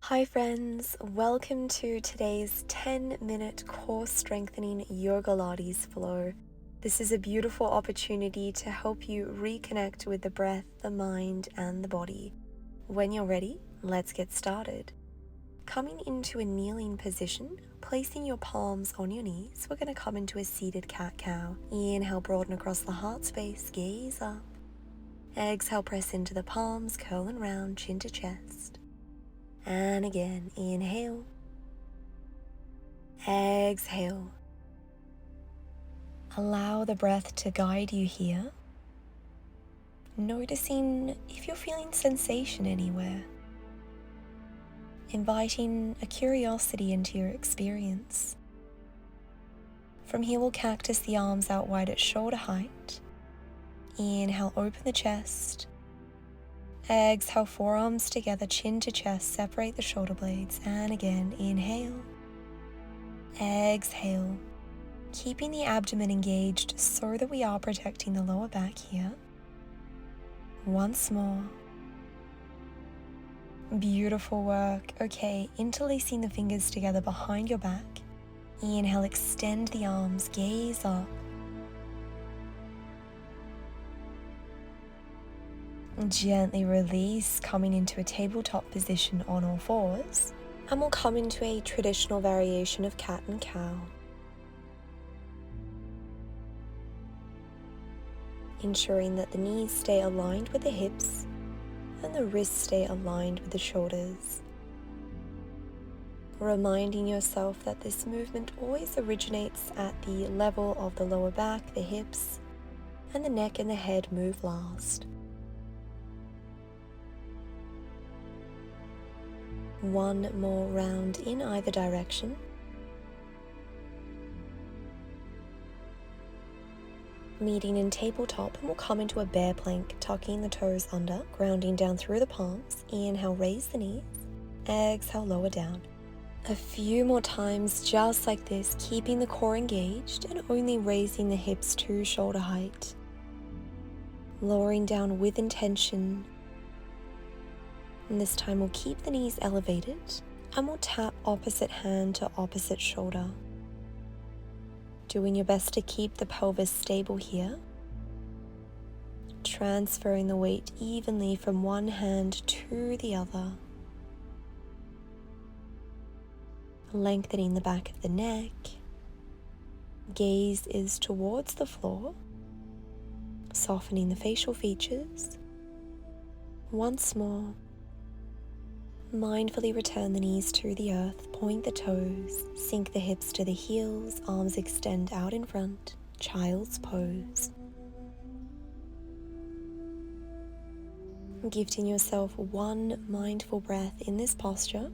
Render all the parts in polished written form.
Hi friends, welcome to today's 10-minute core strengthening Yogalates flow. This is a beautiful opportunity to help you reconnect with the breath, the mind, and the body. When you're ready, let's get started. Coming into a kneeling position, placing your palms on your knees, we're going to come into a seated cat-cow. Inhale, broaden across the heart space, gaze up. Exhale, press into the palms, curl and round, chin to chest. And again, inhale, exhale. Allow the breath to guide you here, noticing if you're feeling sensation anywhere, inviting a curiosity into your experience. From here, we'll cactus the arms out wide at shoulder height. Inhale, open the chest. Exhale, forearms together, chin to chest, separate the shoulder blades. And again, inhale, exhale, keeping the abdomen engaged so that we are protecting the lower back here. Once more. Beautiful work. Okay, interlacing the fingers together behind your back. Inhale, extend the arms, gaze up. Gently release, coming into a tabletop position on all fours, and we'll come into a traditional variation of cat and cow. Ensuring that the knees stay aligned with the hips and the wrists stay aligned with the shoulders. Reminding yourself that this movement always originates at the level of the lower back, the hips, and the neck and the head move last. One more round in either direction. Meeting in tabletop, and we'll come into a bear plank, tucking the toes under, grounding down through the palms. Inhale, raise the knees. Exhale, lower down. A few more times just like this, keeping the core engaged and only raising the hips to shoulder height. Lowering down with intention. And this time we'll keep the knees elevated and we'll tap opposite hand to opposite shoulder. Doing your best to keep the pelvis stable here. Transferring the weight evenly from one hand to the other. Lengthening the back of the neck. Gaze is towards the floor. Softening the facial features. Once more. Mindfully return the knees to the earth, point the toes, sink the hips to the heels, arms extend out in front, child's pose. Gifting yourself one mindful breath in this posture.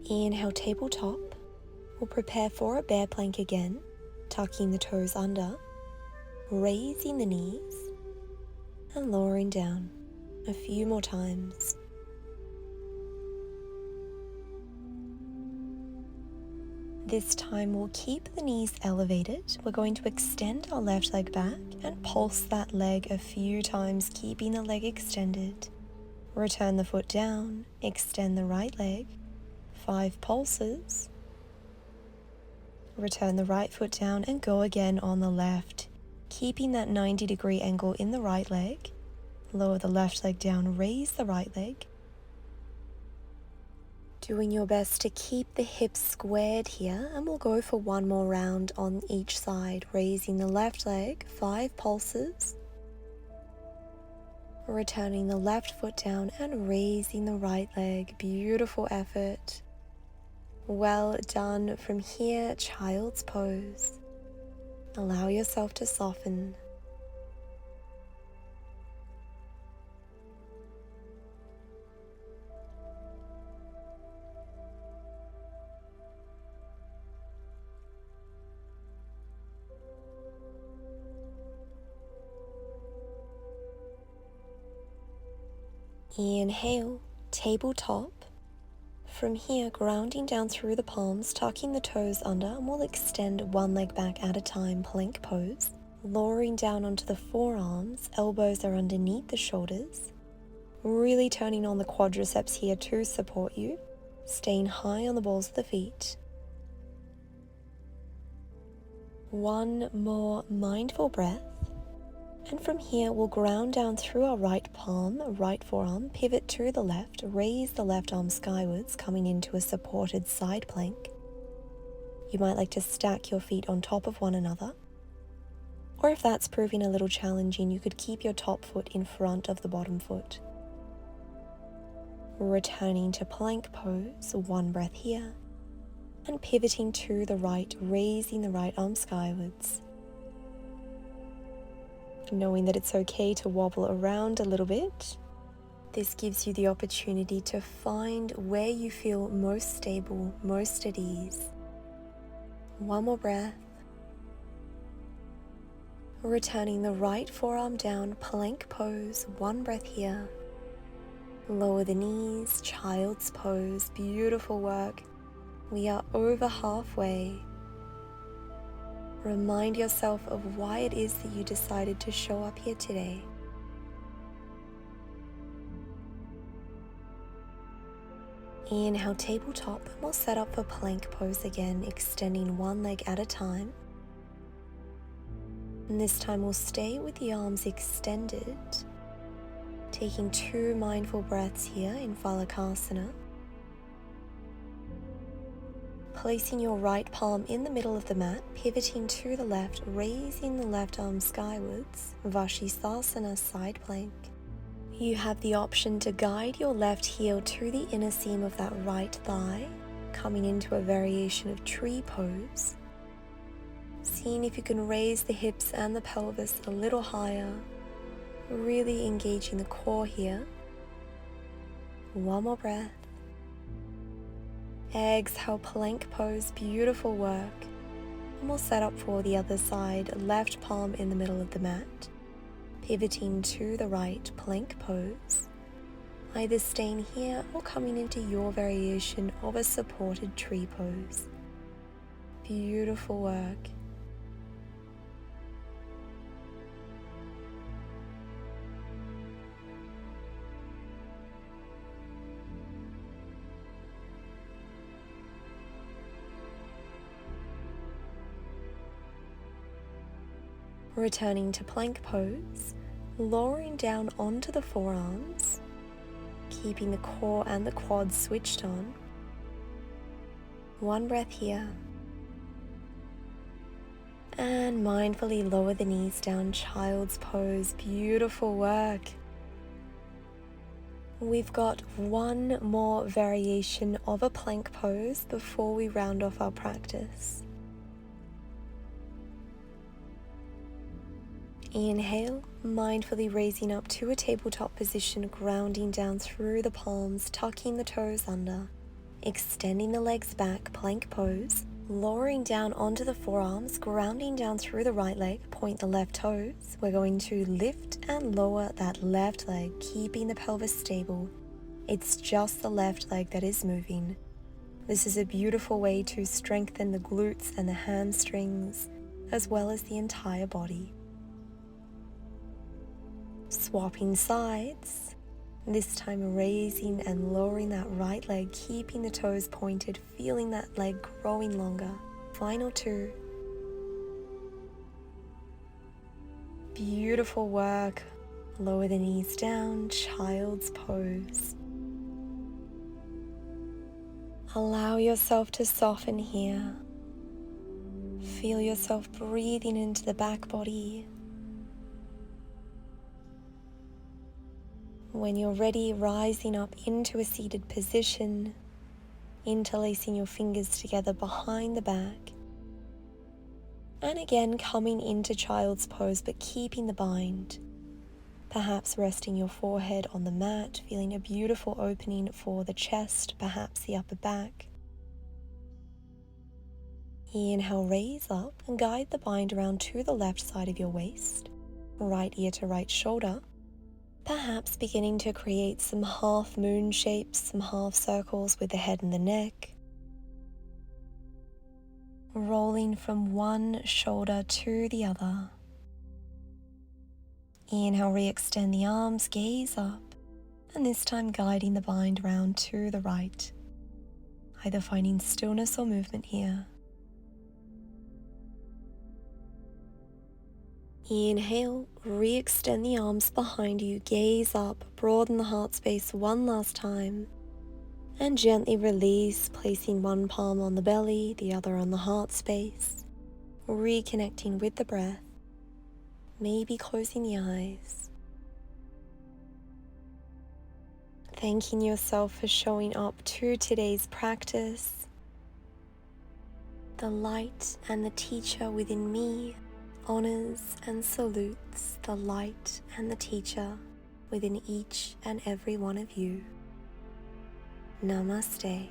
Inhale, tabletop. We'll prepare for a bear plank again, tucking the toes under, raising the knees, and lowering down. A few more times. This time we'll keep the knees elevated. We're going to extend our left leg back and pulse that leg a few times, keeping the leg extended. Return the foot down, extend the right leg, 5 pulses. Return the right foot down and go again on the left, keeping that 90-degree angle in the right leg. Lower the left leg down, raise the right leg. Doing your best to keep the hips squared here, and we'll go for one more round on each side, raising the left leg, 5 pulses. Returning the left foot down and raising the right leg. Beautiful effort. Well done. From here, child's pose. Allow yourself to soften. Inhale, tabletop. From here, grounding down through the palms, tucking the toes under, and we'll extend one leg back at a time, plank pose. Lowering down onto the forearms, elbows are underneath the shoulders. Really turning on the quadriceps here to support you, staying high on the balls of the feet. One more mindful breath. And from here, we'll ground down through our right palm, right forearm, pivot to the left, raise the left arm skywards, coming into a supported side plank. You might like to stack your feet on top of one another. Or if that's proving a little challenging, you could keep your top foot in front of the bottom foot. Returning to plank pose, one breath here. And pivoting to the right, raising the right arm skywards. Knowing that it's okay to wobble around a little bit. This gives you the opportunity to find where you feel most stable, most at ease. One more breath. Returning the right forearm down, plank pose, one breath here. Lower the knees, child's pose, beautiful work. We are over halfway. Remind yourself of why it is that you decided to show up here today. Inhale, tabletop, and we'll set up for plank pose again, extending one leg at a time. And this time we'll stay with the arms extended, taking 2 mindful breaths here in Phalakasana. Placing your right palm in the middle of the mat, pivoting to the left, raising the left arm skywards, Vasisthasana side plank. You have the option to guide your left heel to the inner seam of that right thigh, coming into a variation of tree pose. Seeing if you can raise the hips and the pelvis a little higher, really engaging the core here. One more breath. Exhale, plank pose, beautiful work. And we'll set up for the other side, left palm in the middle of the mat. Pivoting to the right, plank pose. Either staying here or coming into your variation of a supported tree pose. Beautiful work. Returning to plank pose, lowering down onto the forearms, keeping the core and the quads switched on. One breath here. And mindfully lower the knees down, child's pose, beautiful work. We've got one more variation of a plank pose before we round off our practice. Inhale, mindfully raising up to a tabletop position, grounding down through the palms, tucking the toes under, extending the legs back, plank pose, lowering down onto the forearms, grounding down through the right leg, point the left toes. We're going to lift and lower that left leg, keeping the pelvis stable. It's just the left leg that is moving. This is a beautiful way to strengthen the glutes and the hamstrings, as well as the entire body. Swapping sides, this time raising and lowering that right leg, keeping the toes pointed, feeling that leg growing longer. Final 2. Beautiful work. Lower the knees down, child's pose. Allow yourself to soften here. Feel yourself breathing into the back body. When you're ready, rising up into a seated position, interlacing your fingers together behind the back. And again, coming into child's pose, but keeping the bind. Perhaps resting your forehead on the mat, feeling a beautiful opening for the chest, perhaps the upper back. Inhale, raise up and guide the bind around to the left side of your waist, right ear to right shoulder. Perhaps beginning to create some half moon shapes, some half circles with the head and the neck. Rolling from one shoulder to the other. Inhale, re-extend the arms, gaze up, and this time guiding the mind round to the right, either finding stillness or movement here. Inhale, re-extend the arms behind you, gaze up, broaden the heart space one last time, and gently release, placing one palm on the belly, the other on the heart space, reconnecting with the breath, maybe closing the eyes. Thanking yourself for showing up to today's practice. The light and the teacher within me honors and salutes the light and the teacher within each and every one of you. Namaste.